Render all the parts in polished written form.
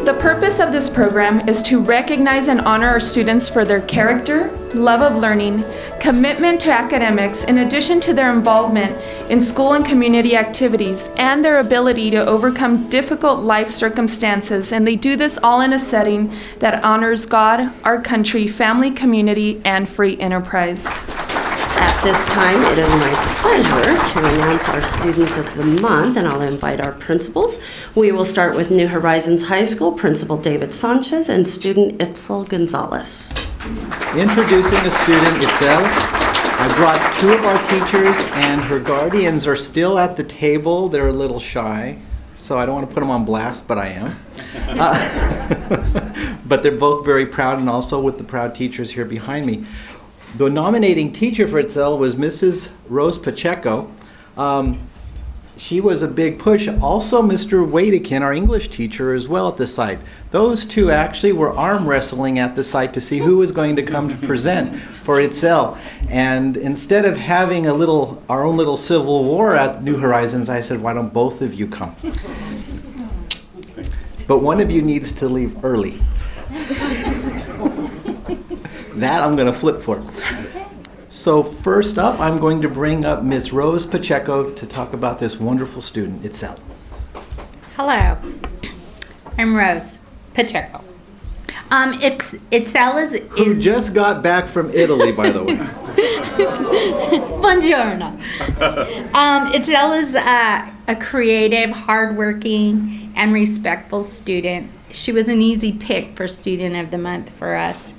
The purpose of this program is to recognize and honor our students for their character, love of learning, commitment to academics, in addition to their involvement in school and community activities, and their ability to overcome difficult life circumstances. And they do this all in a setting that honors God, our country, family, community, and free enterprise. At this time, it is my pleasure to announce our Students of the Month, and I'll invite our principals. We will start with New Horizons High School, Principal David Sanchez and student Itzel Gonzalez. Introducing the student Itzel. I brought two of our teachers, and her guardians are still at the table. They're a little shy, so I don't want to put them on blast, but I am. But they're both very proud, and also with the proud teachers here behind me. The nominating teacher for Itzel was Mrs. Rose Pacheco. She was a big push. Also, Mr. Wadikin, our English teacher, as well at the site. Those two actually were arm wrestling at the site to see who was going to come to present for Itzel. And instead of having our own little civil war at New Horizons, I said, why don't both of you come? But one of you needs to leave early. That I'm going to flip for. So first up, I'm going to bring up Miss Rose Pacheco to talk about this wonderful student, Itzel. Hello, I'm Rose Pacheco. Itzel is Who just got back from Italy, by the way. Buongiorno. Itzel is a creative, hardworking, and respectful student. She was an easy pick for Student of the Month for us.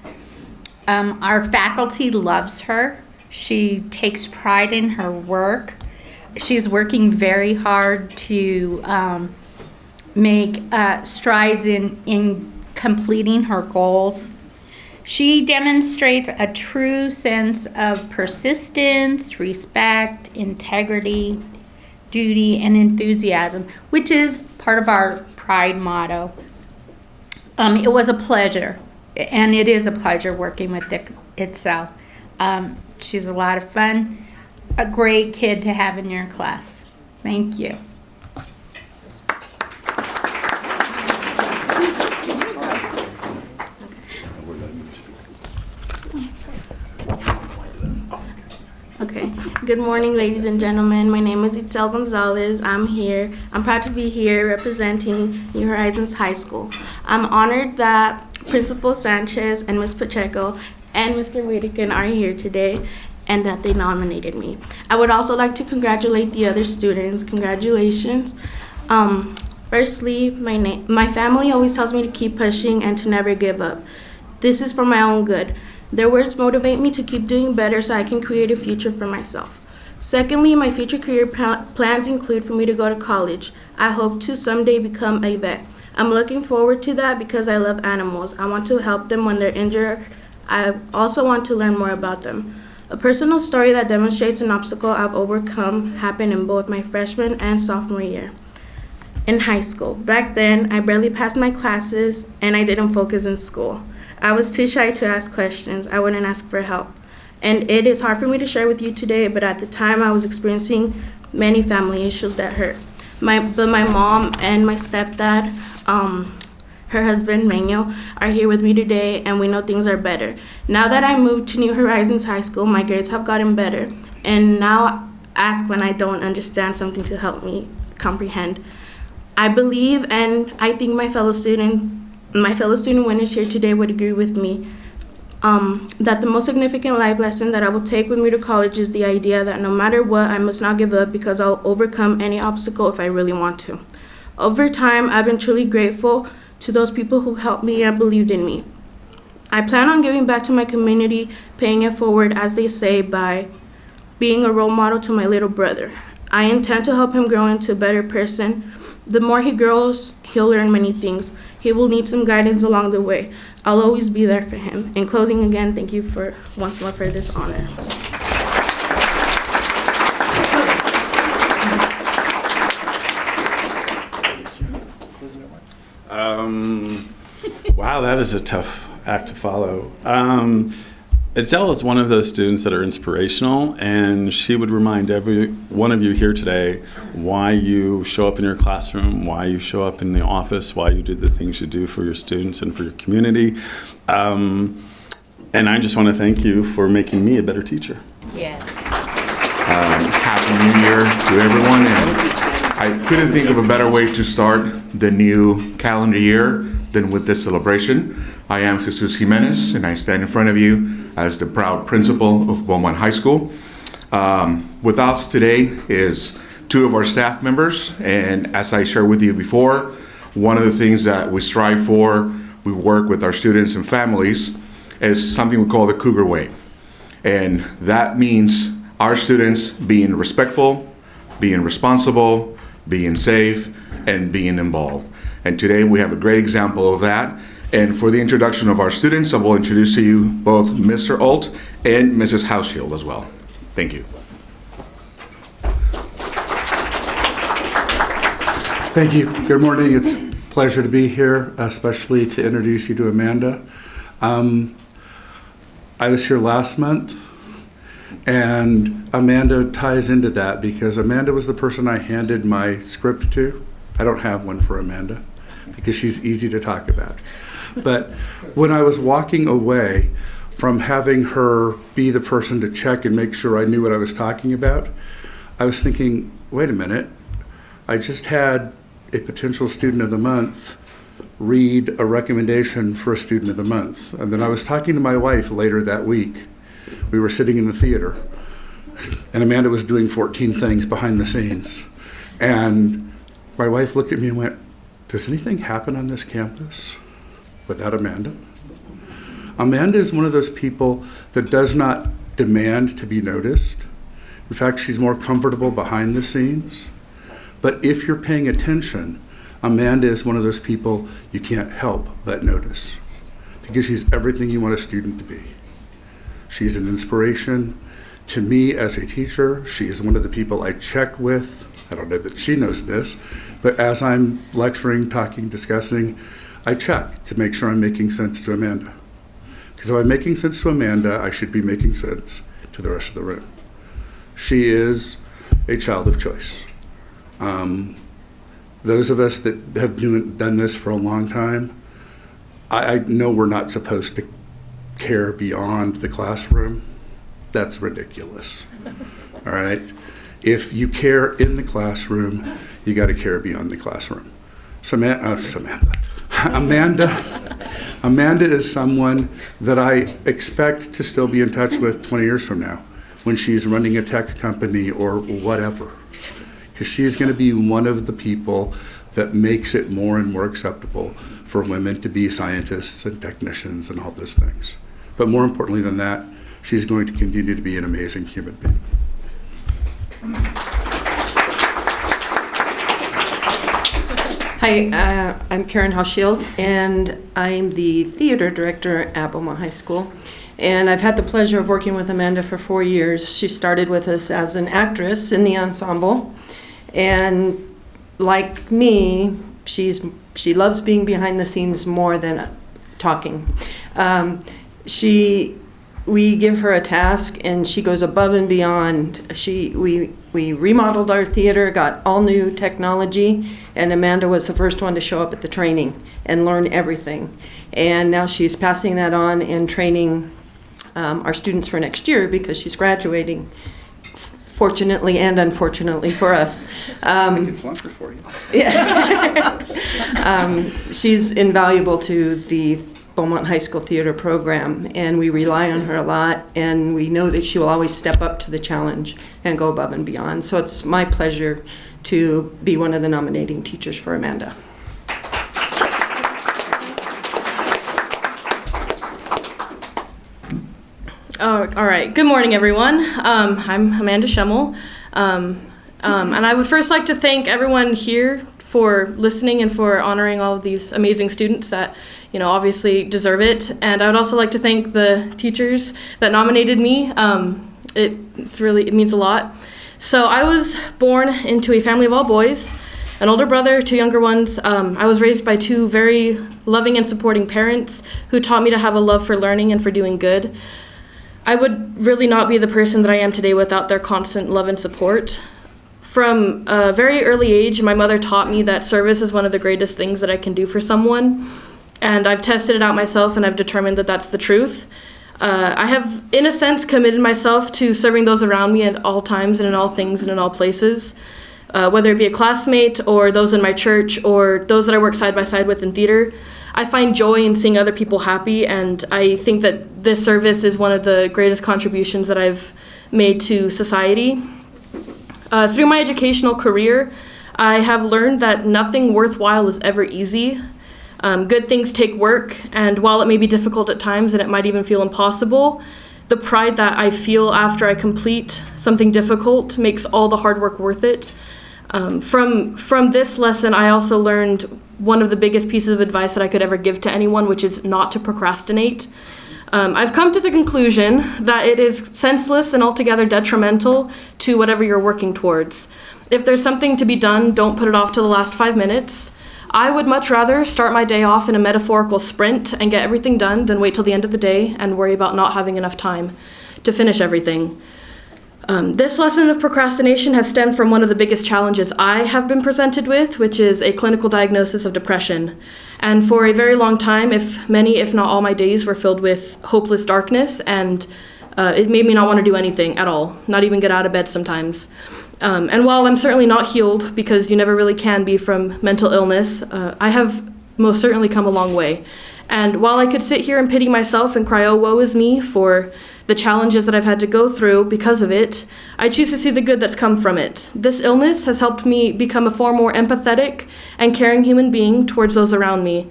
Our faculty loves her. She takes pride in her work. She's working very hard to make strides in completing her goals. She demonstrates a true sense of persistence, respect, integrity, duty, and enthusiasm, which is part of our Pride motto. It was a pleasure. And it is a pleasure working with Itzel. She's a lot of fun, a great kid to have in your class. Thank you. Okay. Good morning, ladies and gentlemen. My name is Itzel Gonzalez. I'm proud to be here representing New Horizons High School. I'm honored that Principal Sanchez and Ms. Pacheco and Mr. Whitakin are here today and that they nominated me. I would also like to congratulate the other students. Congratulations. Firstly, my family always tells me to keep pushing and to never give up. This is for my own good. Their words motivate me to keep doing better so I can create a future for myself. Secondly, my future career plans include for me to go to college. I hope to someday become a vet. I'm looking forward to that because I love animals. I want to help them when they're injured. I also want to learn more about them. A personal story that demonstrates an obstacle I've overcome happened in both my freshman and sophomore year in high school. Back then, I barely passed my classes and I didn't focus in school. I was too shy to ask questions. I wouldn't ask for help. And it is hard for me to share with you today, but at the time I was experiencing many family issues that hurt. But my mom and my stepdad, her husband, Manuel, are here with me today, and we know things are better. Now that I moved to New Horizons High School, my grades have gotten better, and now ask when I don't understand something to help me comprehend. I believe, and I think my fellow student winners here today would agree with me, that the most significant life lesson that I will take with me to college is the idea that no matter what, I must not give up because I'll overcome any obstacle if I really want to. Over time, I've been truly grateful to those people who helped me and believed in me. I plan on giving back to my community, paying it forward, as they say, by being a role model to my little brother. I intend to help him grow into a better person. The more he grows, he'll learn many things. He will need some guidance along the way. I'll always be there for him. In closing, again, thank you once more for this honor. Wow, that is a tough act to follow. Itzel is one of those students that are inspirational, and she would remind every one of you here today why you show up in your classroom, why you show up in the office, why you do the things you do for your students and for your community. And I just want to thank you for making me a better teacher. Yes. Happy New Year to everyone. And I couldn't think of a better way to start the new calendar year than with this celebration. I am Jesus Jimenez, and I stand in front of you as the proud principal of Beaumont High School. With us today is two of our staff members, and as I shared with you before, one of the things that we strive for, we work with our students and families, is something we call the Cougar Way. And that means our students being respectful, being responsible, being safe, and being involved. And today we have a great example of that. And for the introduction of our students, I will introduce to you both Mr. Alt and Mrs. Hauschild as well. Thank you. Thank you. Good morning. It's a pleasure to be here, especially to introduce you to Amanda. I was here last month, and Amanda ties into that because Amanda was the person I handed my script to. I don't have one for Amanda because she's easy to talk about. But when I was walking away from having her be the person to check and make sure I knew what I was talking about, I was thinking, wait a minute, I just had a potential student of the month read a recommendation for a student of the month. And then I was talking to my wife later that week. We were sitting in the theater, and Amanda was doing 14 things behind the scenes. And my wife looked at me and went, does anything happen on this campus without Amanda? Amanda is one of those people that does not demand to be noticed. In fact, she's more comfortable behind the scenes. But if you're paying attention, Amanda is one of those people you can't help but notice because she's everything you want a student to be. She's an inspiration to me as a teacher. She is one of the people I check with. I don't know that she knows this, but as I'm lecturing, talking, discussing, I check to make sure I'm making sense to Amanda. Because if I'm making sense to Amanda, I should be making sense to the rest of the room. She is a child of choice. Those of us that have done this for a long time, I know we're not supposed to care beyond the classroom. That's ridiculous. All right? If you care in the classroom, you got to care beyond the classroom. Amanda is someone that I expect to still be in touch with 20 years from now when she's running a tech company or whatever. Because she's going to be one of the people that makes it more and more acceptable for women to be scientists and technicians and all those things. But more importantly than that, she's going to continue to be an amazing human being. Hi, I'm Karen Hauschild, and I'm the theater director at Beaumont High School. And I've had the pleasure of working with Amanda for 4 years. She started with us as an actress in the ensemble. And like me, she loves being behind the scenes more than talking. We give her a task, and she goes above and beyond. We remodeled our theater, got all new technology, and Amanda was the first one to show up at the training and learn everything. And now she's passing that on and training our students for next year because she's graduating, fortunately and unfortunately for us. For you. Yeah. She's invaluable to the Beaumont High School theater program, and we rely on her a lot, and we know that she will always step up to the challenge and go above and beyond. So it's my pleasure to be one of the nominating teachers for Amanda. All right. Good morning, everyone. I'm Amanda Schemel, and I would first like to thank everyone here for listening and for honoring all of these amazing students that, obviously deserve it. And I would also like to thank the teachers that nominated me. It means a lot. So I was born into a family of all boys, an older brother, 2 younger ones. I was raised by 2 very loving and supporting parents who taught me to have a love for learning and for doing good. I would really not be the person that I am today without their constant love and support. From a very early age, my mother taught me that service is one of the greatest things that I can do for someone, and I've tested it out myself, and I've determined that that's the truth. I have, in a sense, committed myself to serving those around me at all times and in all things and in all places, whether it be a classmate or those in my church or those that I work side by side with in theater. I find joy in seeing other people happy, and I think that this service is one of the greatest contributions that I've made to society. Through my educational career, I have learned that nothing worthwhile is ever easy. Good things take work, and while it may be difficult at times and it might even feel impossible, the pride that I feel after I complete something difficult makes all the hard work worth it. From this lesson, I also learned one of the biggest pieces of advice that I could ever give to anyone, which is not to procrastinate. I've come to the conclusion that it is senseless and altogether detrimental to whatever you're working towards. If there's something to be done, don't put it off to the last 5 minutes. I would much rather start my day off in a metaphorical sprint and get everything done than wait till the end of the day and worry about not having enough time to finish everything. This lesson of procrastination has stemmed from one of the biggest challenges I have been presented with, which is a clinical diagnosis of depression. And for a very long time, many, if not all my days were filled with hopeless darkness, and it made me not want to do anything at all, not even get out of bed sometimes. And while I'm certainly not healed, because you never really can be from mental illness, I have most certainly come a long way. And while I could sit here and pity myself and cry, oh, woe is me, for the challenges that I've had to go through because of it, I choose to see the good that's come from it. This illness has helped me become a far more empathetic and caring human being towards those around me.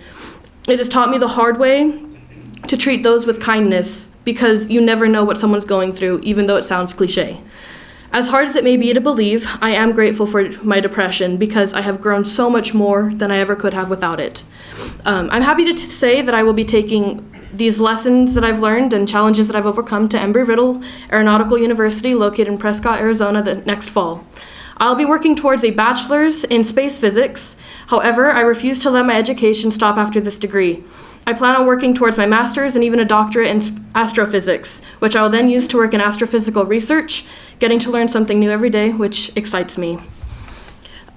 It has taught me the hard way to treat those with kindness, because you never know what someone's going through, even though it sounds cliche. As hard as it may be to believe, I am grateful for my depression because I have grown so much more than I ever could have without it. I'm happy to say that I will be taking these lessons that I've learned and challenges that I've overcome to Embry-Riddle Aeronautical University, located in Prescott, Arizona, the next fall. I'll be working towards a bachelor's in space physics. However, I refuse to let my education stop after this degree. I plan on working towards my master's and even a doctorate in astrophysics, which I will then use to work in astrophysical research, getting to learn something new every day, which excites me.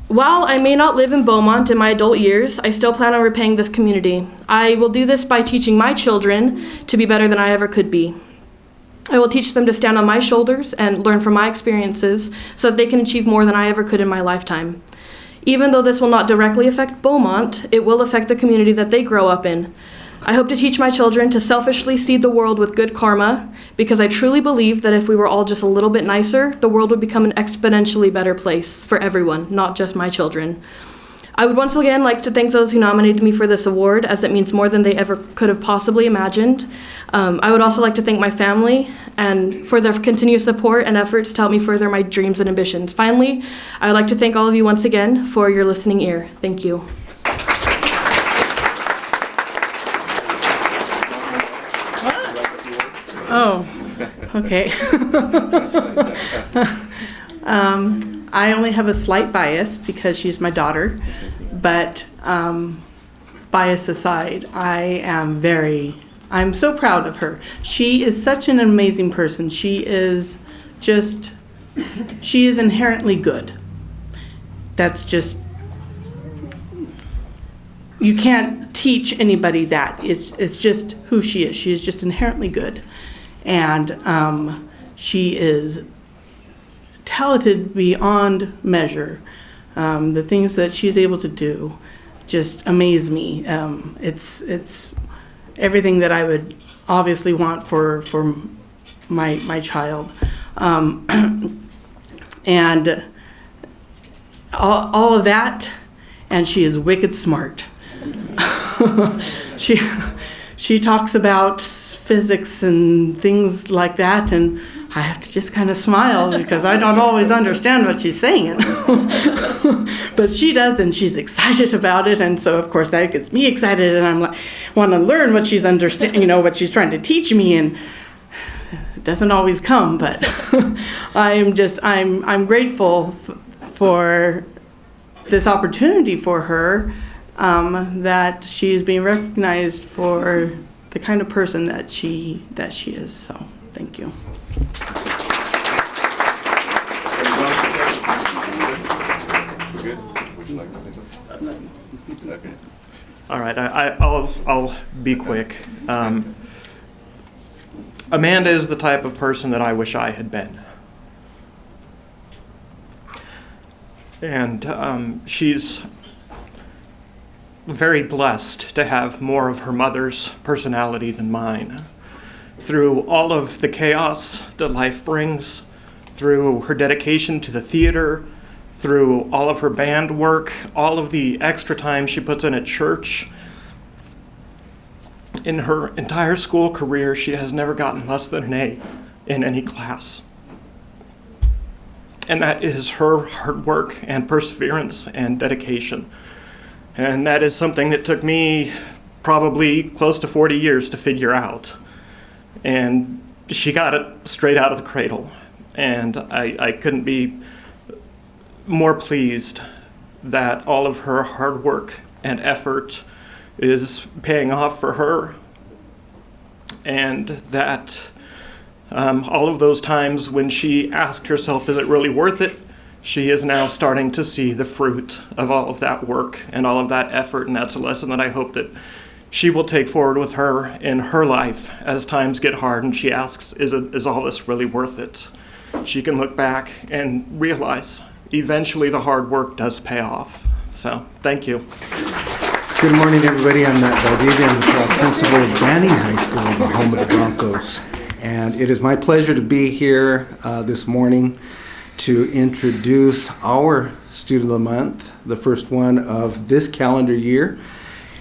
While I may not live in Beaumont in my adult years, I still plan on repaying this community. I will do this by teaching my children to be better than I ever could be. I will teach them to stand on my shoulders and learn from my experiences so that they can achieve more than I ever could in my lifetime. Even though this will not directly affect Beaumont, it will affect the community that they grow up in. I hope to teach my children to selfishly seed the world with good karma, because I truly believe that if we were all just a little bit nicer, the world would become an exponentially better place for everyone, not just my children. I would once again like to thank those who nominated me for this award, as it means more than they ever could have possibly imagined. I would also like to thank my family and for their continued support and efforts to help me further my dreams and ambitions. Finally, I would like to thank all of you once again for your listening ear. Thank you. Oh, okay. I only have a slight bias because she's my daughter, but bias aside, I'm so proud of her. She is such an amazing person. She is inherently good. That's just, you can't teach anybody that. It's just who she is. She is just inherently good. And she is talented beyond measure. The things that she's able to do just amaze me. It's everything that I would obviously want for my child. And all of that, and she is wicked smart. She talks about physics and things like that, and I have to just kind of smile because I don't always understand what she's saying. But she does, and she's excited about it, and so of course that gets me excited, and I'm like, want to learn what she's what she's trying to teach me, and it doesn't always come, but I'm grateful for this opportunity for her, that she's being recognized for the kind of person that she is. So Thank you. Good? Would you like to say something? Okay. All right, I'll be quick. Amanda is the type of person that I wish I had been. And she's very blessed to have more of her mother's personality than mine. Through all of the chaos that life brings, through her dedication to the theater, through all of her band work, all of the extra time she puts in at church. In her entire school career, she has never gotten less than an A in any class. And that is her hard work and perseverance and dedication. And that is something that took me probably close to 40 years to figure out. And she got it straight out of the cradle. And I couldn't be more pleased that all of her hard work and effort is paying off for her, and that all of those times when she asked herself, is it really worth it? She is now starting to see the fruit of all of that work and all of that effort, and that's a lesson that I hope that she will take forward with her in her life as times get hard and she asks, is all this really worth it? She can look back and realize eventually the hard work does pay off. So, thank you. Good morning, everybody. I'm Matt Valdivia. I'm the principal of Banning High School, the home of the Broncos. And it is my pleasure to be here this morning to introduce our Student of the Month, the first one of this calendar year.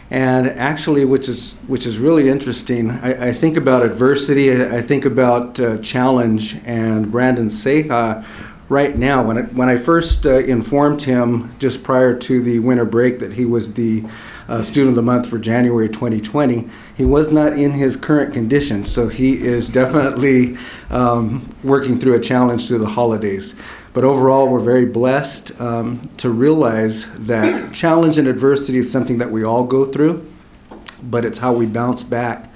And actually, which is really interesting, I think about adversity, I think about challenge, and Brandon Ceja right now, when I first informed him just prior to the winter break that he was the Student of the Month for January 2020, he was not in his current condition, so he is definitely working through a challenge through the holidays. But overall, we're very blessed to realize that challenge and adversity is something that we all go through, but it's how we bounce back.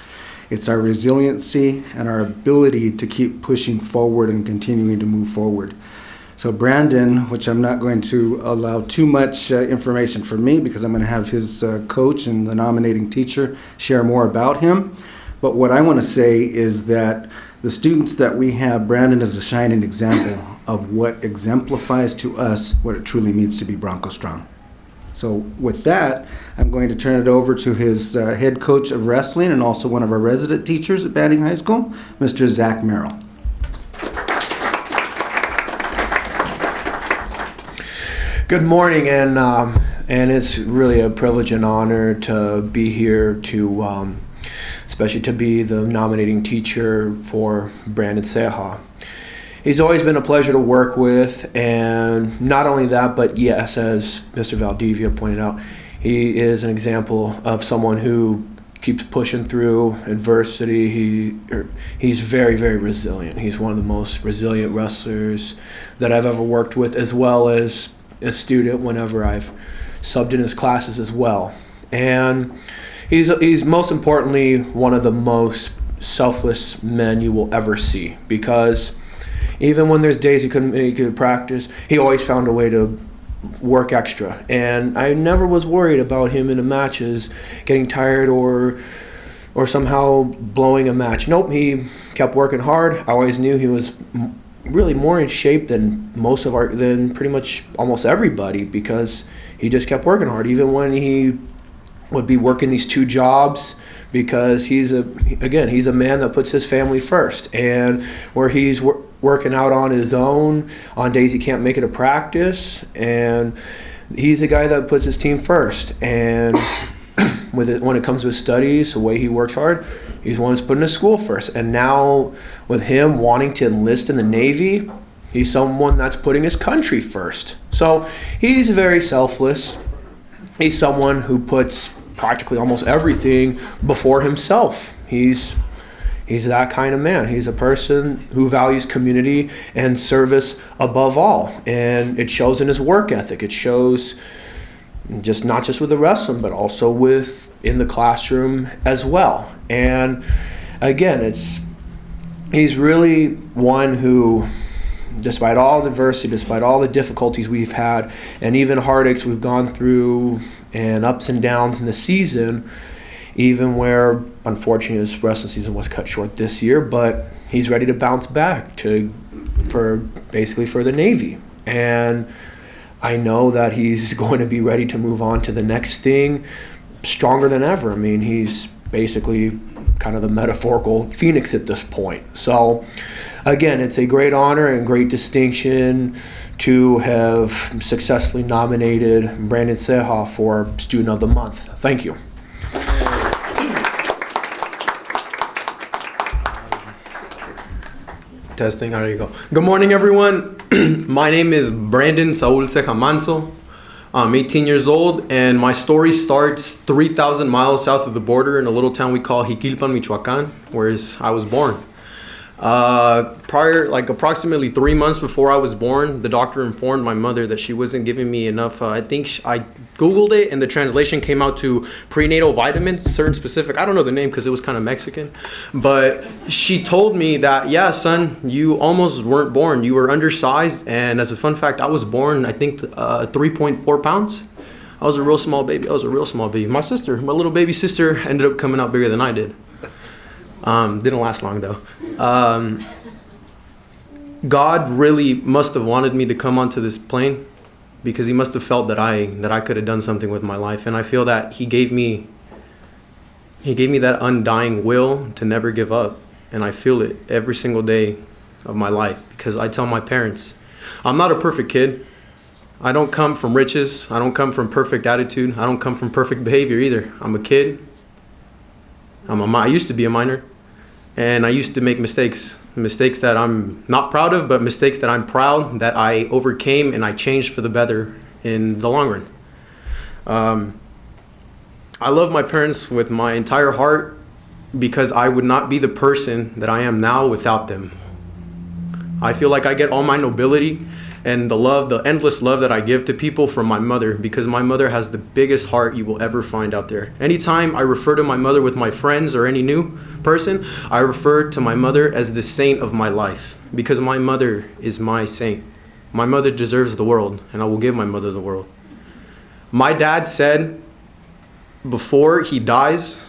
It's our resiliency and our ability to keep pushing forward and continuing to move forward. So Brandon, which I'm not going to allow too much information from me because I'm going to have his coach and the nominating teacher share more about him. But what I want to say is that the students that we have, Brandon is a shining example of what exemplifies to us what it truly means to be Bronco Strong. So with that, I'm going to turn it over to his head coach of wrestling and also one of our resident teachers at Banning High School, Mr. Zach Merrill. Good morning, and it's really a privilege and honor to be here to, especially to be the nominating teacher for Brandon Ceja. He's always been a pleasure to work with, and not only that, but yes, as Mr. Valdivia pointed out, he is an example of someone who keeps pushing through adversity. He's very, very resilient. He's one of the most resilient wrestlers that I've ever worked with, as well as a student whenever I've subbed in his classes as well. And he's most importantly one of the most selfless men you will ever see, because even when there's days he couldn't make it practice, he always found a way to work extra. And I never was worried about him in the matches getting tired or somehow blowing a match. Nope, he kept working hard. I always knew he was really more in shape than than pretty much almost everybody, because he just kept working hard, even when he would be working these two jobs, because he's a man that puts his family first. And where he's working out on his own on days he can't make it to practice, and he's a guy that puts his team first. And when it comes to his studies, the way he works hard, he's one that's putting his school first. And now with him wanting to enlist in the Navy, he's someone that's putting his country first. So he's very selfless. He's someone who puts practically almost everything before himself. He's that kind of man. He's a person who values community and service above all. And it shows in his work ethic. It shows not just with the wrestling, but also in the classroom as well. And again, he's really one who, despite all the adversity, despite all the difficulties we've had, and even heartaches we've gone through, and ups and downs in the season, even where, unfortunately, his wrestling season was cut short this year, but he's ready to bounce back for the Navy. And I know that he's going to be ready to move on to the next thing stronger than ever. I mean, he's basically kind of the metaphorical phoenix at this point. So, again, it's a great honor and great distinction to have successfully nominated Brandon Ceja for Student of the Month. Thank you. Testing, there you go. Good morning, everyone. My name is Brandon Saul Ceja Manso. I'm 18 years old, and my story starts 3,000 miles south of the border in a little town we call Jiquilpan, Michoacan, where I was born. Approximately 3 months before I was born, the doctor informed my mother that she wasn't giving me enough. I Googled it, and the translation came out to prenatal vitamins, certain specific. I don't know the name because it was kind of Mexican. But she told me that, yeah, son, you almost weren't born. You were undersized. And as a fun fact, I was born, I think, 3.4 pounds. I was a real small baby. My little baby sister ended up coming out bigger than I did. Didn't last long though. God really must have wanted me to come onto this plane because he must have felt that I could have done something with my life, and I feel that he gave me that undying will to never give up, and I feel it every single day of my life because I tell my parents, I'm not a perfect kid. I don't come from riches. I don't come from perfect attitude. I don't come from perfect behavior either. I'm a kid. I used to be a minor, and I used to make mistakes that I'm not proud of, but mistakes that I'm proud that I overcame and I changed for the better in the long run. I love my parents with my entire heart because I would not be the person that I am now without them. I feel like I get all my nobility and the endless love that I give to people from my mother, because my mother has the biggest heart you will ever find out there. Anytime I refer to my mother with my friends or any new person, I refer to my mother as the saint of my life, because my mother is my saint. My mother deserves the world, and I will give my mother the world. My dad said before he dies,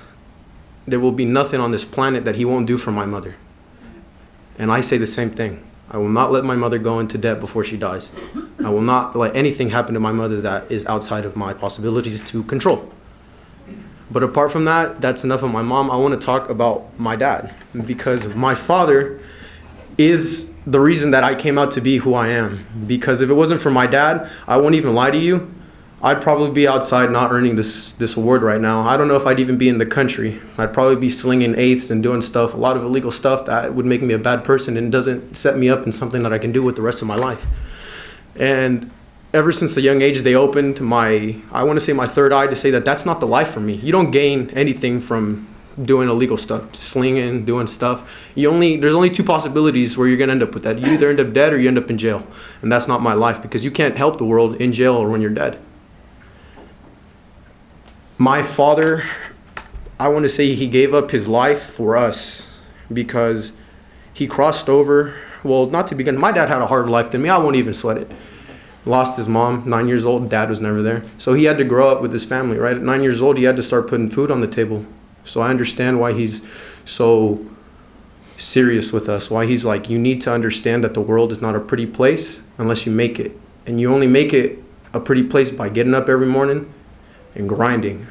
there will be nothing on this planet that he won't do for my mother. And I say the same thing. I will not let my mother go into debt before she dies. I will not let anything happen to my mother that is outside of my possibilities to control. But apart from that, that's enough of my mom. I want to talk about my dad, because my father is the reason that I came out to be who I am. Because if it wasn't for my dad, I won't even lie to you, I'd probably be outside not earning this award right now. I don't know if I'd even be in the country. I'd probably be slinging eighths and doing stuff, a lot of illegal stuff that would make me a bad person and doesn't set me up in something that I can do with the rest of my life. And ever since a young age, they opened my third eye to say that that's not the life for me. You don't gain anything from doing illegal stuff, slinging, doing stuff. There's only two possibilities where you're gonna end up with that. You either end up dead or you end up in jail. And that's not my life, because you can't help the world in jail or when you're dead. My father, I want to say he gave up his life for us because he crossed over. Well, not to begin, my dad had a harder life than me. I won't even sweat it. Lost his mom, 9 years old. Dad was never there. So he had to grow up with his family, right? At 9 years old, he had to start putting food on the table. So I understand why he's so serious with us, why he's like, you need to understand that the world is not a pretty place unless you make it. And you only make it a pretty place by getting up every morning and grinding,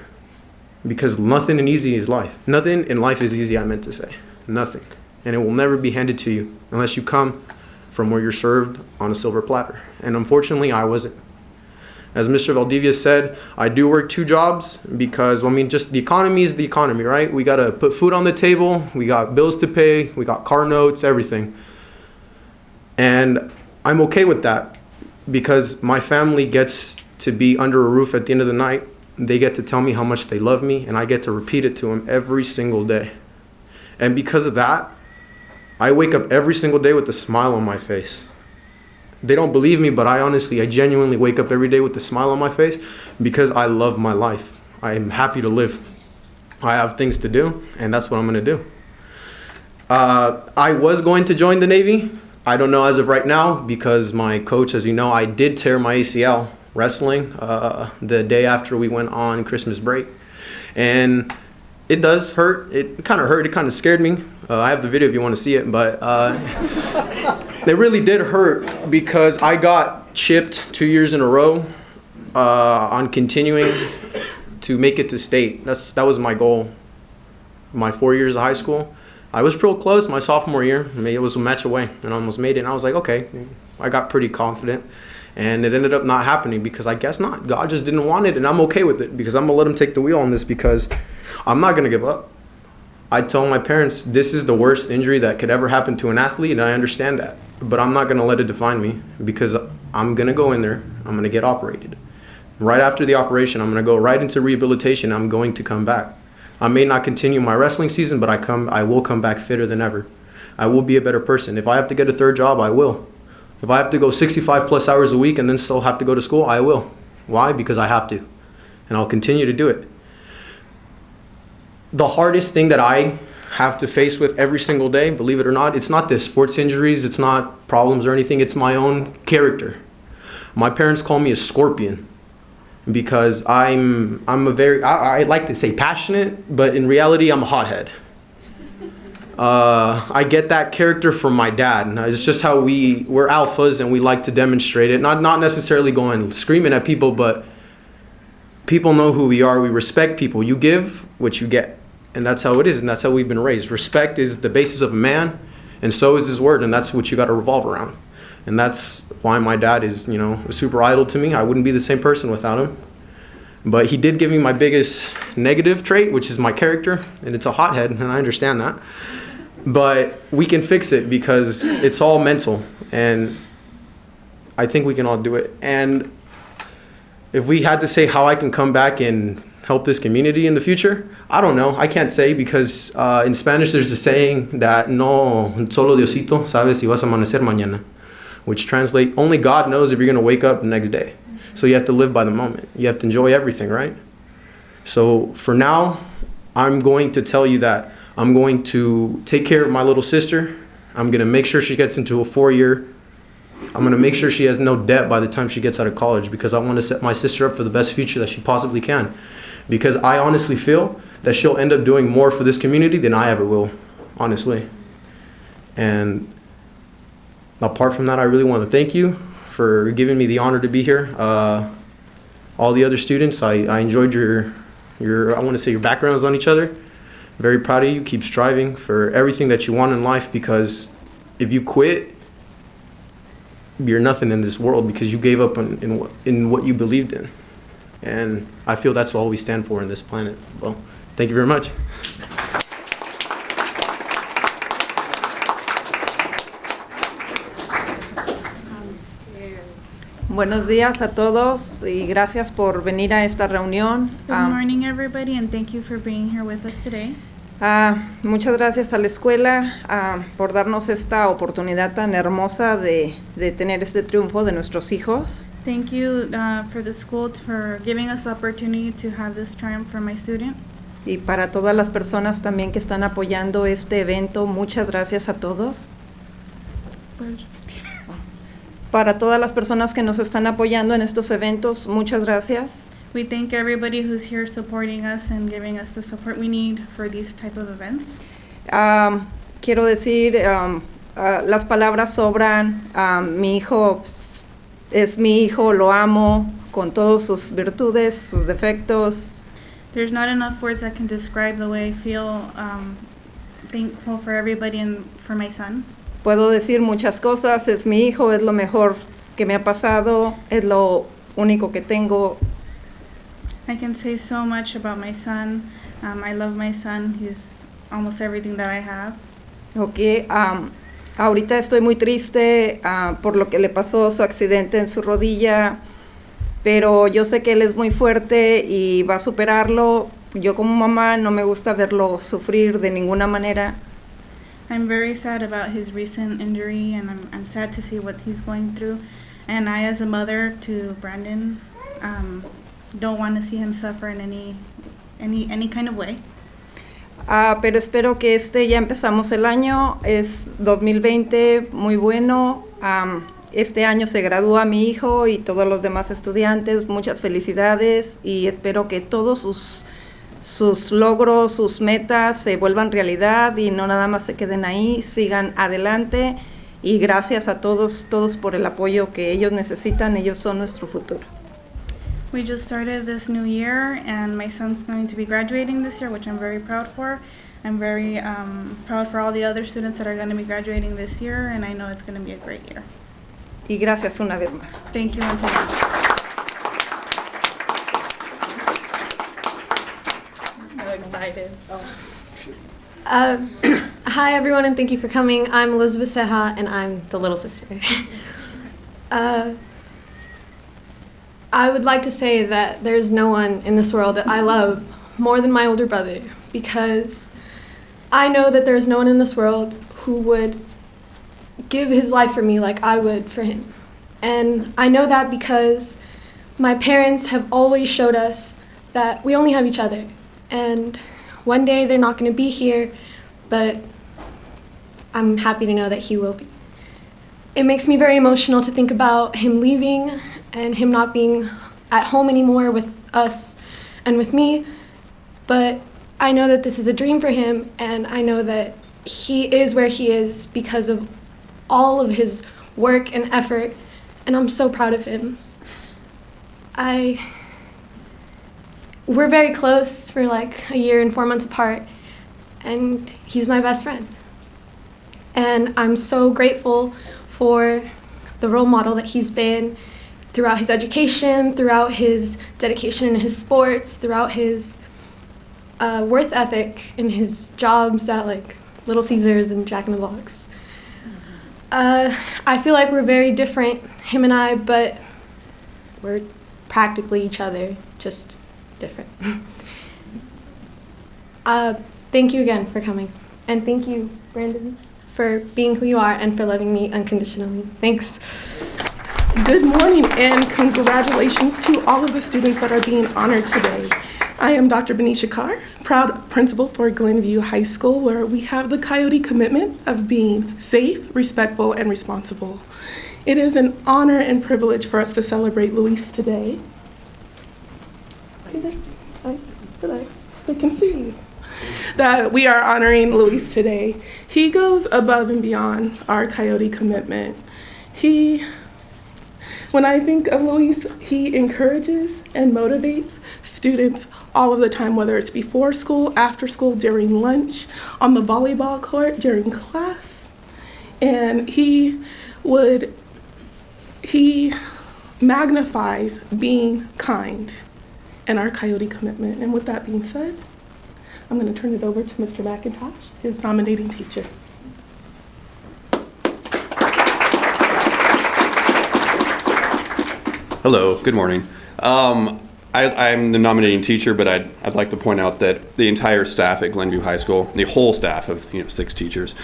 because nothing in easy is life. Nothing in life is easy, I meant to say. Nothing. And it will never be handed to you unless you come from where you're served on a silver platter. And unfortunately, I wasn't. As Mr. Valdivia said, I do work 2 jobs because, just the economy is the economy, right? We got to put food on the table. We got bills to pay. We got car notes, everything. And I'm okay with that because my family gets to be under a roof at the end of the night. They get to tell me how much they love me, and I get to repeat it to them every single day. And because of that, I wake up every single day with a smile on my face. They don't believe me, but I genuinely wake up every day with a smile on my face because I love my life. I am happy to live. I have things to do, and that's what I'm going to do. I was going to join the Navy. I don't know as of right now because my coach, as you know, I did tear my ACL wrestling the day after we went on Christmas break. And it does hurt. It kind of hurt. It kind of scared me. I have the video if you want to see it, but it really did hurt because I got chipped 2 years in a row on continuing to make it to state. That was my goal. My 4 years of high school, I was real close. My sophomore year, it was a match away, and I almost made it. And I was like, okay, I got pretty confident, and it ended up not happening because I guess not. God just didn't want it, and I'm okay with it because I'm gonna let Him take the wheel on this because I'm not gonna give up. I tell my parents this is the worst injury that could ever happen to an athlete, and I understand that, but I'm not gonna let it define me because I'm gonna go in there. I'm gonna get operated. Right after the operation, I'm gonna go right into rehabilitation. I'm going to come back. I may not continue my wrestling season, but I will come back fitter than ever. I will be a better person. If I have to get a third job, I will. If I have to go 65 plus hours a week and then still have to go to school, I will. Why? Because I have to. And I'll continue to do it. The hardest thing that I have to face with every single day, believe it or not, it's not the sports injuries, it's not problems or anything, it's my own character. My parents call me a scorpion. Because I'm a very, I like to say passionate, but in reality, I'm a hothead. I get that character from my dad. It's just how we're alphas and we like to demonstrate it. Not necessarily going screaming at people, but people know who we are. We respect people. You give what you get. And that's how it is, and that's how we've been raised. Respect is the basis of a man, and so is his word, and that's what you got to revolve around. And that's why my dad is, a super idol to me. I wouldn't be the same person without him. But he did give me my biggest negative trait, which is my character, and it's a hothead, and I understand that. But we can fix it because it's all mental, and I think we can all do it. And if we had to say how I can come back and help this community in the future, I don't know. I can't say because in Spanish there's a saying that no solo Diosito sabe si vas a amanecer mañana, which translates only God knows if you're going to wake up the next day. So you have to live by the moment. You have to enjoy everything, right? So for now, I'm going to tell you that I'm going to take care of my little sister. I'm going to make sure she gets into a 4-year. I'm going to make sure she has no debt by the time she gets out of college because I want to set my sister up for the best future that she possibly can. Because I honestly feel that she'll end up doing more for this community than I ever will, honestly. And apart from that, I really want to thank you for giving me the honor to be here. All the other students, I enjoyed your I want to say your backgrounds on each other. Very proud of you. Keep striving for everything that you want in life because if you quit, you're nothing in this world because you gave up in what you believed in. And I feel that's all we stand for in this planet. Well, thank you very much. Buenos días a todos y gracias por venir a esta reunión. Good morning, everybody, and thank you for being here with us today. Muchas gracias a la escuela por darnos esta oportunidad tan hermosa de tener este triunfo de nuestros hijos. Thank you for the school for giving us the opportunity to have this triumph for my student. Y para todas las personas también que están apoyando este evento, muchas gracias a todos. Para todas las personas que nos están apoyando en estos eventos, muchas gracias. We thank everybody who's here supporting us and giving us the support we need for these type of events. Quiero decir, las palabras sobran. Mi hijo es mi hijo, lo amo con todas sus virtudes, sus defectos. There's not enough words that can describe the way I feel thankful for everybody and for my son. Puedo decir muchas cosas, es mi hijo, es lo mejor que me ha pasado, es lo único que tengo. I can say so much about my son. I love my son. He's almost everything that I have. Okay, ahorita estoy muy triste por lo que le pasó, su accidente en su rodilla, pero yo sé que él es muy fuerte y va a superarlo. Yo como mamá no me gusta verlo sufrir de ninguna manera. I'm very sad about his recent injury, and I'm sad to see what he's going through. And I, as a mother to Brandon, don't want to see him suffer in any kind of way. Pero espero que ya empezamos el año, es 2020, muy bueno. Este año se gradúa mi hijo y todos los demás estudiantes, muchas felicidades y espero que todos sus logros, sus metas se vuelvan realidad y no nada más se queden ahí, sigan adelante y gracias a todos por el apoyo que ellos necesitan, ellos son nuestro futuro. We just started this new year, and my son's going to be graduating this year, which I'm very proud for. I'm very proud for all the other students that are going to be graduating this year, and I know it's going to be a great year. Y gracias una vez más. Thank you once again. I'm so excited. Hi, everyone, and thank you for coming. I'm Elizabeth Ceja, and I'm the little sister. I would like to say that there's no one in this world that I love more than my older brother, because I know that there's no one in this world who would give his life for me like I would for him. And I know that because my parents have always showed us that we only have each other. And one day they're not going to be here, but I'm happy to know that he will be. It makes me very emotional to think about him leaving and him not being at home anymore with us and with me, but I know that this is a dream for him, and I know that he is where he is because of all of his work and effort, and I'm so proud of him. We're very close for like a year and 4 months apart, and he's my best friend. And I'm so grateful for the role model that he's been throughout his education, throughout his dedication in his sports, throughout his worth ethic in his jobs at like Little Caesars and Jack in the Box. I feel like we're very different, him and I, but we're practically each other, just different. Thank you again for coming. And thank you, Brandon, for being who you are and for loving me unconditionally. Thanks. Good morning and congratulations to all of the students that are being honored today. I am Dr. Benisha Carr, proud principal for Glenview High School, where we have the Coyote commitment of being safe, respectful, and responsible. It is an honor and privilege for us to celebrate Luis today. I can see that we are honoring Luis today. He goes above and beyond our Coyote commitment. When I think of Luis, he encourages and motivates students all of the time, whether it's before school, after school, during lunch, on the volleyball court, during class. And he magnifies being kind and our Coyote commitment. And with that being said, I'm going to turn it over to Mr. McIntosh, his nominating teacher. Hello, good morning. I'm the nominating teacher, but I'd like to point out that the entire staff at Glenview High School, the whole staff of 6 teachers,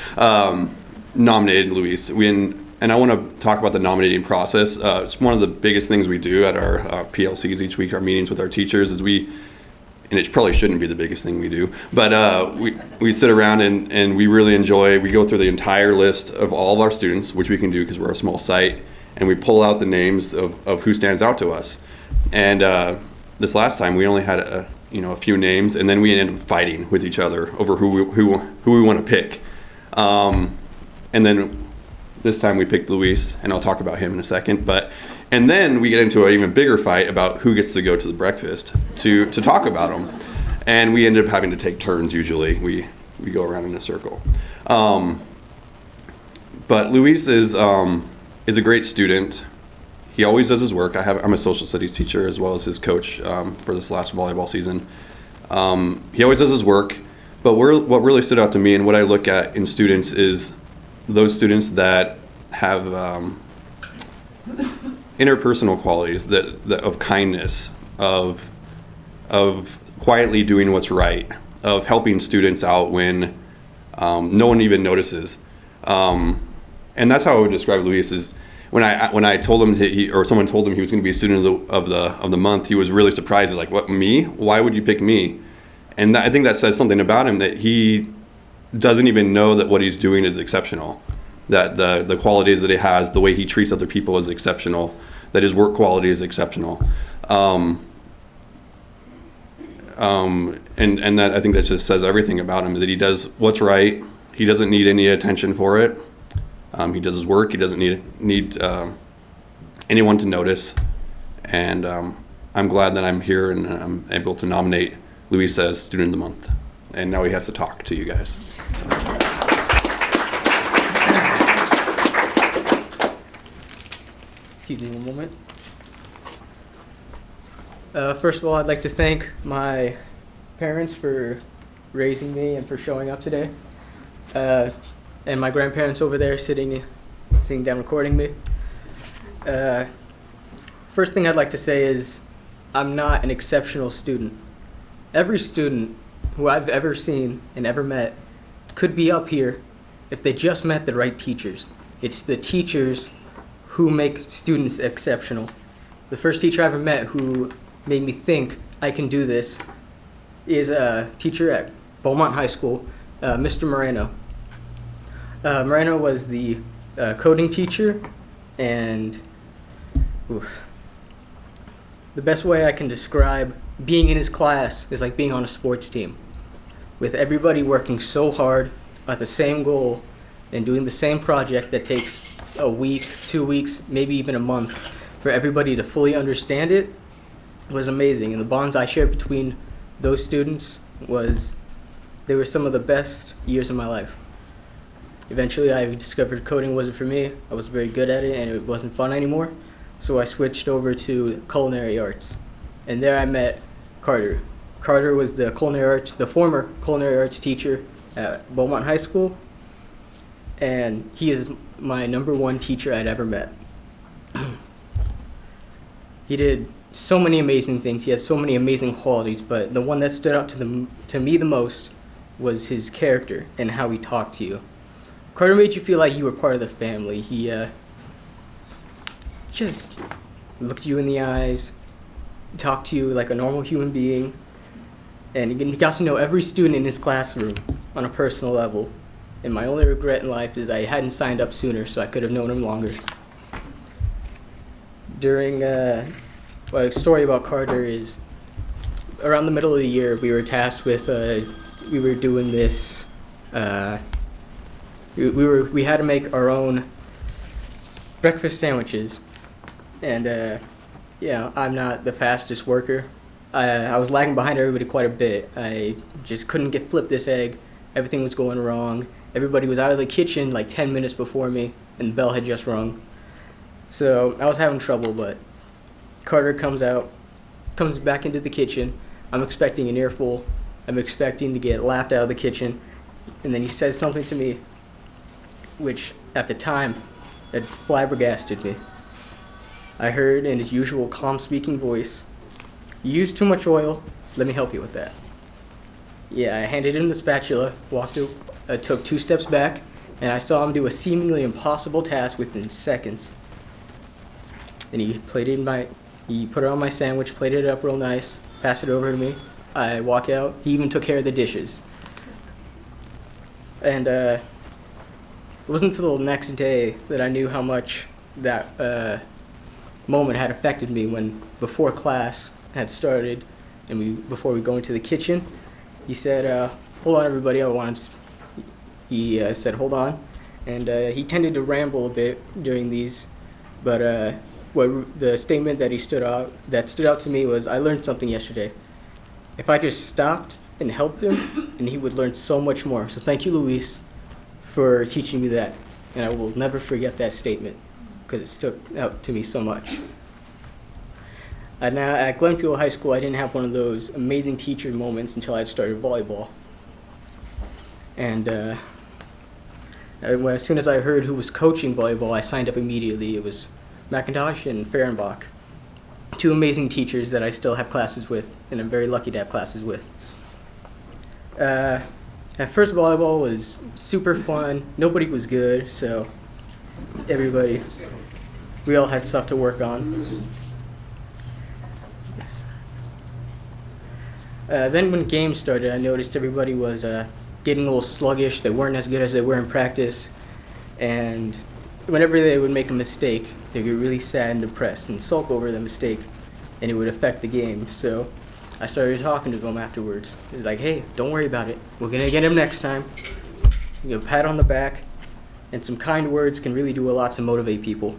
nominated Luis. And I want to talk about the nominating process. It's one of the biggest things we do at our PLCs each week, our meetings with our teachers, is and it probably shouldn't be the biggest thing we do, but we sit around and we really enjoy, we go through the entire list of all of our students, which we can do because we're a small site, and we pull out the names of who stands out to us. And this last time we only had a few names, and then we ended up fighting with each other over who we want to pick. And then this time we picked Luis, and I'll talk about him in a second. And then we get into an even bigger fight about who gets to go to the breakfast to talk about him. And we ended up having to take turns usually. We go around in a circle. But Luis is a great student. He always does his work. I'm a social studies teacher as well as his coach for this last volleyball season. He always does his work, but what really stood out to me and what I look at in students is those students that have interpersonal qualities that of kindness, of quietly doing what's right, of helping students out when no one even notices. And that's how I would describe Luis. Is when I told him or someone told him he was going to be a student of the month, he was really surprised. He's like, "What, me? Why would you pick me?" And I think that says something about him, that he doesn't even know that what he's doing is exceptional, that the qualities that he has, the way he treats other people is exceptional, that his work quality is exceptional. And that, I think that just says everything about him, that he does what's right. He doesn't need any attention for it. He does his work. He doesn't need anyone to notice. And I'm glad that I'm here and I'm able to nominate Luis as Student of the Month. And now he has to talk to you guys. Excuse me one moment. First of all, I'd like to thank my parents for raising me and for showing up today. And my grandparents over there sitting down recording me. First thing I'd like to say is I'm not an exceptional student. Every student who I've ever seen and ever met could be up here if they just met the right teachers. It's the teachers who make students exceptional. The first teacher I ever met who made me think I can do this is a teacher at Beaumont High School, Mr. Moreno. Moreno was the coding teacher, and the best way I can describe being in his class is like being on a sports team, with everybody working so hard at the same goal and doing the same project that takes a week, 2 weeks, maybe even a month for everybody to fully understand it. Was amazing. And the bonds I shared between those students they were some of the best years of my life. Eventually I discovered coding wasn't for me. I wasn't very good at it and it wasn't fun anymore. So I switched over to culinary arts. And there I met Carter. Carter was the former culinary arts teacher at Beaumont High School. And he is my #1 teacher I'd ever met. He did so many amazing things. He had so many amazing qualities, but the one that stood out to me the most was his character and how he talked to you. Carter made you feel like you were part of the family. He just looked you in the eyes, talked to you like a normal human being, and he got to know every student in his classroom on a personal level. And my only regret in life is that I hadn't signed up sooner, so I could have known him longer. A story about Carter is, around the middle of the year, we were tasked with, we were doing this, we had to make our own breakfast sandwiches. And I'm not the fastest worker. I was lagging behind everybody quite a bit. I just couldn't flip this egg. Everything was going wrong. Everybody was out of the kitchen like 10 minutes before me, and the bell had just rung. So I was having trouble, but Carter comes back into the kitchen. I'm expecting an earful. I'm expecting to get laughed out of the kitchen. And then he says something to me, which at the time, had flabbergasted me. I heard in his usual calm speaking voice, "You use too much oil, let me help you with that." Yeah, I handed him the spatula, took 2 steps back, and I saw him do a seemingly impossible task within seconds. And he put it on my sandwich, plated it up real nice, passed it over to me. I walk out. He even took care of the dishes. And it wasn't until the next day that I knew how much that moment had affected me, when before class had started and before we go into the kitchen, he said, "Hold on, everybody, he said, "Hold on." And he tended to ramble a bit during these, but the statement that stood out to me was, "I learned something yesterday. If I just stopped and helped him, and he would learn so much more." So thank you, Luis, for teaching me that. And I will never forget that statement, because it stuck out to me so much. Now at Glenview High School, I didn't have one of those amazing teacher moments until I started volleyball. And as soon as I heard who was coaching volleyball, I signed up immediately. It was McIntosh and Fehrenbach, 2 amazing teachers that I still have classes with, and I'm very lucky to have classes with. At first, volleyball was super fun. Nobody was good, so we all had stuff to work on. Then when games started, I noticed everybody was getting a little sluggish. They weren't as good as they were in practice. And whenever they would make a mistake, they get really sad and depressed and sulk over the mistake, and it would affect the game. So I started talking to them afterwards. It was like, hey, don't worry about it. We're going to get him next time. You know, pat on the back, and some kind words can really do a lot to motivate people.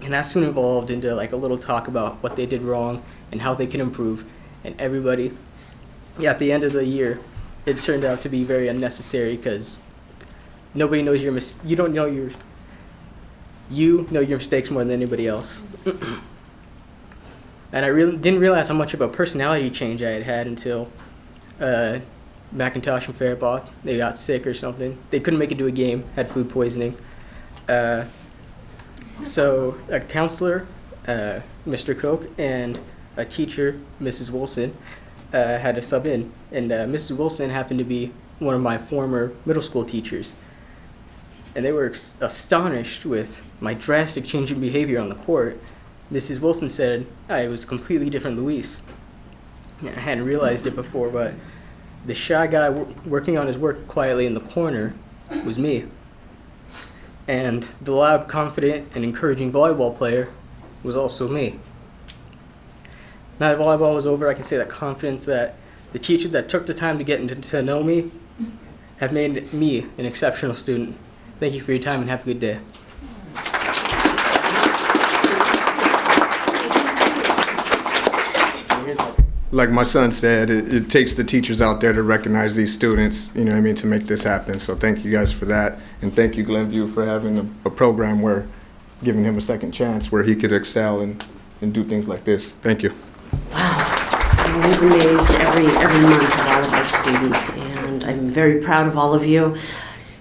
And that soon evolved into like a little talk about what they did wrong and how they can improve. And everybody, at the end of the year, it turned out to be very unnecessary because nobody knows you don't know you know your mistakes more than anybody else. And I really didn't realize how much of a personality change I had had until Macintosh and Faribault, they got sick or something. They couldn't make it to a game, had food poisoning. So a counselor, Mr. Koch, and a teacher, Mrs. Wilson, had to sub in. And Mrs. Wilson happened to be one of my former middle school teachers. And they were astonished with my drastic change in behavior on the court. Mrs. Wilson said I was completely different Luis. I hadn't realized it before, but the shy guy working on his work quietly in the corner was me. And the loud, confident, and encouraging volleyball player was also me. Now that volleyball was over, I can say that confidence that the teachers that took the time to get to know me have made me an exceptional student. Thank you for your time and have a good day. Like my son said, it takes the teachers out there to recognize these students, you know what I mean, to make this happen. So thank you guys for that. And thank you, Glenview, for having a program where giving him a second chance where he could excel and do things like this. Thank you. I'm always amazed every month at all of our students, and I'm very proud of all of you.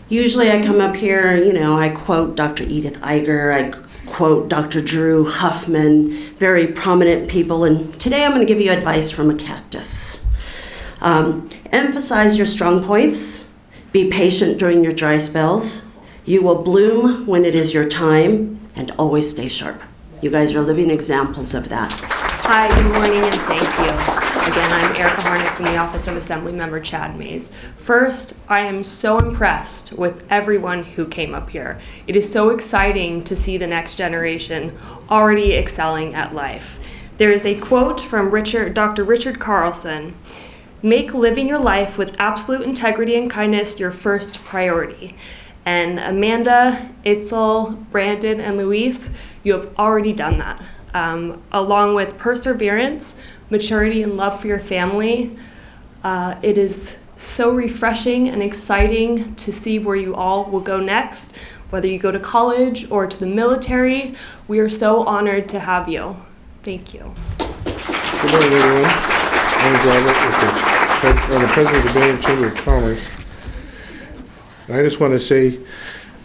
Usually I come up here, you know, I quote Dr. Edith Eiger, I quote Dr. Drew Huffman, very prominent people, and today I'm going to give you advice from a cactus. Emphasize your strong points, be patient during your dry spells, you will bloom when it is your time, and always stay sharp. You guys are living examples of that. Hi, good morning, and thank you. Again, I'm Erica Harnick from the Office of Assemblymember Chad Mays. First, I am so impressed with everyone who came up here. It is so exciting to see the next generation already excelling at life. There is a quote from Dr. Richard Carlson: "Make living your life with absolute integrity and kindness your first priority." And Amanda, Itzel, Brandon, and Luis, you have already done that. Along with perseverance, maturity, and love for your family, it is so refreshing and exciting to see where you all will go next, whether you go to college or to the military. We are so honored to have you. Thank you. Good morning, everyone. I'm the president of the Beaumont Chamber of Commerce. And I just want to say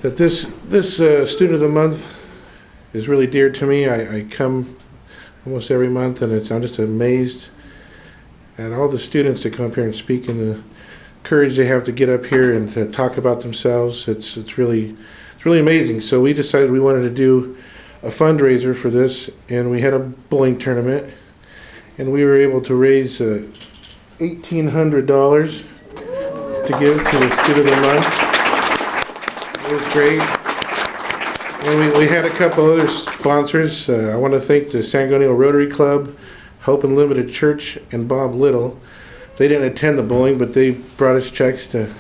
that this Student of the Month is really dear to me. I come almost every month, and I'm just amazed at all the students that come up here and speak, and the courage they have to get up here and to talk about themselves. It's really amazing. So we decided we wanted to do a fundraiser for this, and we had a bowling tournament, and we were able to raise $1,800 to give to the Student of the Month. It was great. And we had a couple other sponsors. I want to thank the Sangonio Rotary Club, Hope Unlimited Church, and Bob Little. They didn't attend the bowling, but they brought us checks to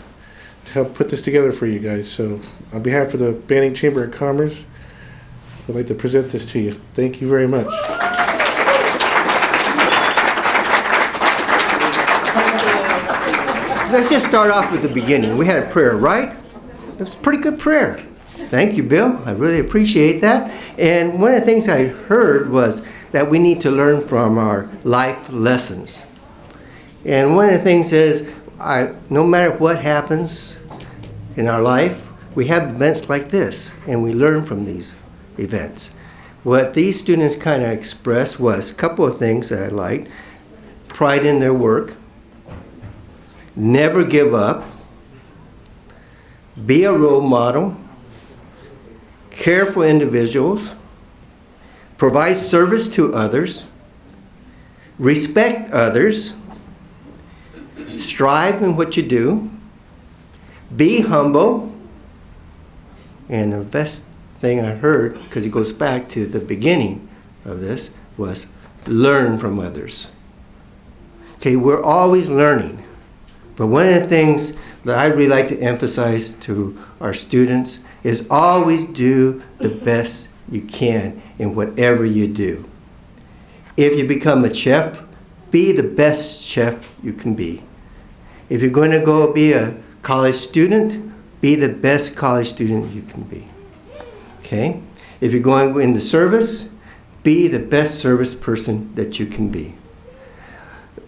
help put this together for you guys. So on behalf of the Banning Chamber of Commerce, I'd like to present this to you. Thank you very much. Let's just start off with the beginning. We had a prayer, right? It was a pretty good prayer. Thank you, Bill. I really appreciate that. And one of the things I heard was that we need to learn from our life lessons. And one of the things is, no matter what happens in our life, we have events like this, and we learn from these events. What these students kind of expressed was a couple of things that I liked: pride in their work, never give up, be a role model, care for individuals, provide service to others, respect others, strive in what you do, be humble, and the best thing I heard, because it goes back to the beginning of this, was learn from others. Okay, we're always learning. But one of the things that I really like to emphasize to our students is always do the best you can in whatever you do. If you become a chef, be the best chef you can be. If you're going to go be a college student, be the best college student you can be. Okay? If you're going into service, be the best service person that you can be.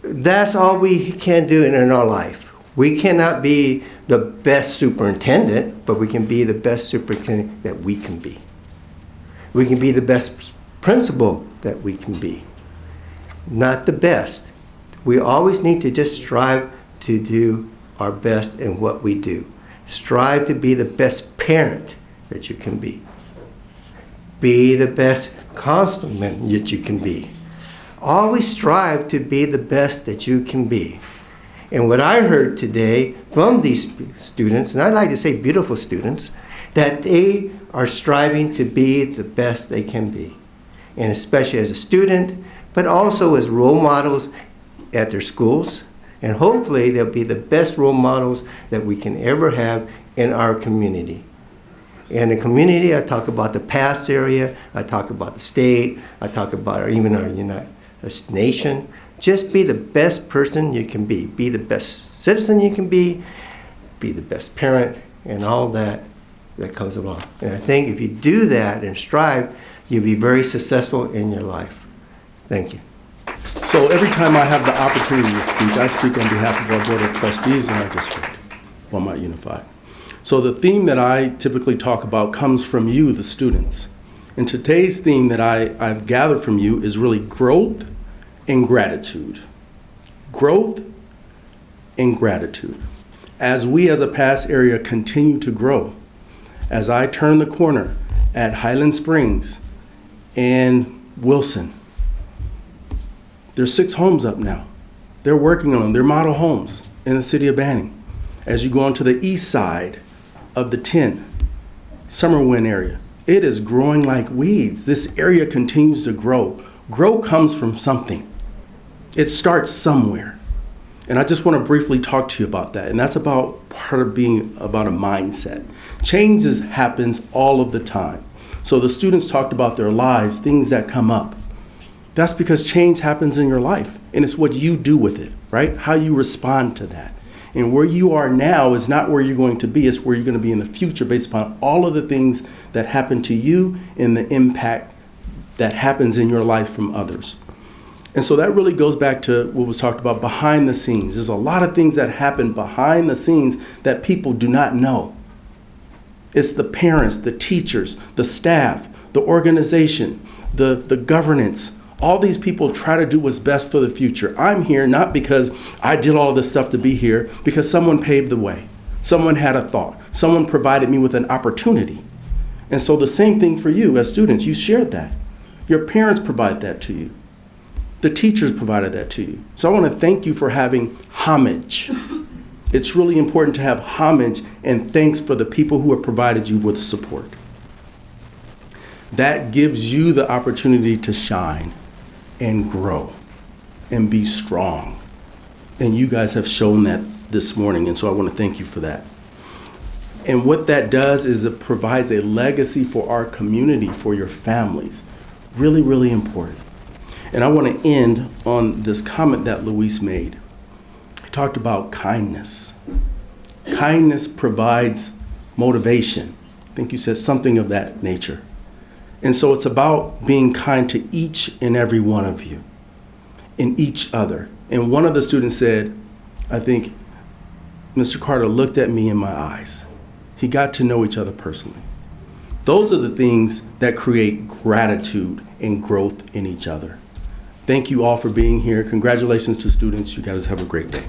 That's all we can do in our life. We cannot be the best superintendent, but we can be the best superintendent that we can be. We can be the best principal that we can be. Not the best. We always need to just strive to do our best in what we do. Strive to be the best parent that you can be. Be the best constantman that you can be. Always strive to be the best that you can be. And what I heard today from these students, and I like to say beautiful students, that they are striving to be the best they can be. And especially as a student, but also as role models at their schools. And hopefully they'll be the best role models that we can ever have in our community. In the community, I talk about the past area, I talk about the state, I talk about even our nation. Just be the best person you can be. Be the best citizen you can be the best parent, and all that comes along. And I think if you do that and strive, you'll be very successful in your life. Thank you. So every time I have the opportunity to speak, I speak on behalf of our Board of Trustees in our district, Beaumont Unified. So the theme that I typically talk about comes from you, the students. And today's theme that I've gathered from you is really growth and gratitude. Growth and gratitude. As we as a past area continue to grow, as I turn the corner at Highland Springs and Wilson, there's 6 homes up now. They're working on them. They're model homes in the city of Banning. As you go onto the east side of the 10, Summerwin area, it is growing like weeds. This area continues to grow. Grow comes from something. It starts somewhere. And I just want to briefly talk to you about that. And that's about part of being about a mindset. Changes happens all of the time. So the students talked about their lives, things that come up. That's because change happens in your life. And it's what you do with it, right? How you respond to that. And where you are now is not where you're going to be. It's where you're going to be in the future based upon all of the things that happen to you and the impact that happens in your life from others. And so that really goes back to what was talked about behind the scenes. There's a lot of things that happen behind the scenes that people do not know. It's the parents, the teachers, the staff, the organization, the governance. All these people try to do what's best for the future. I'm here not because I did all this stuff to be here, because someone paved the way. Someone had a thought. Someone provided me with an opportunity. And so the same thing for you as students. You shared that. Your parents provide that to you. The teachers provided that to you. So I want to thank you for having homage. It's really important to have homage and thanks for the people who have provided you with support. That gives you the opportunity to shine and grow and be strong. And you guys have shown that this morning, and so I want to thank you for that. And what that does is it provides a legacy for our community, for your families. Really, really important. And I want to end on this comment that Luis made. He talked about kindness. Kindness provides motivation. I think you said something of that nature. And so it's about being kind to each and every one of you and each other. And one of the students said, I think Mr. Carter looked at me in my eyes. He got to know each other personally. Those are the things that create gratitude and growth in each other. Thank you all for being here. Congratulations to students. You guys have a great day.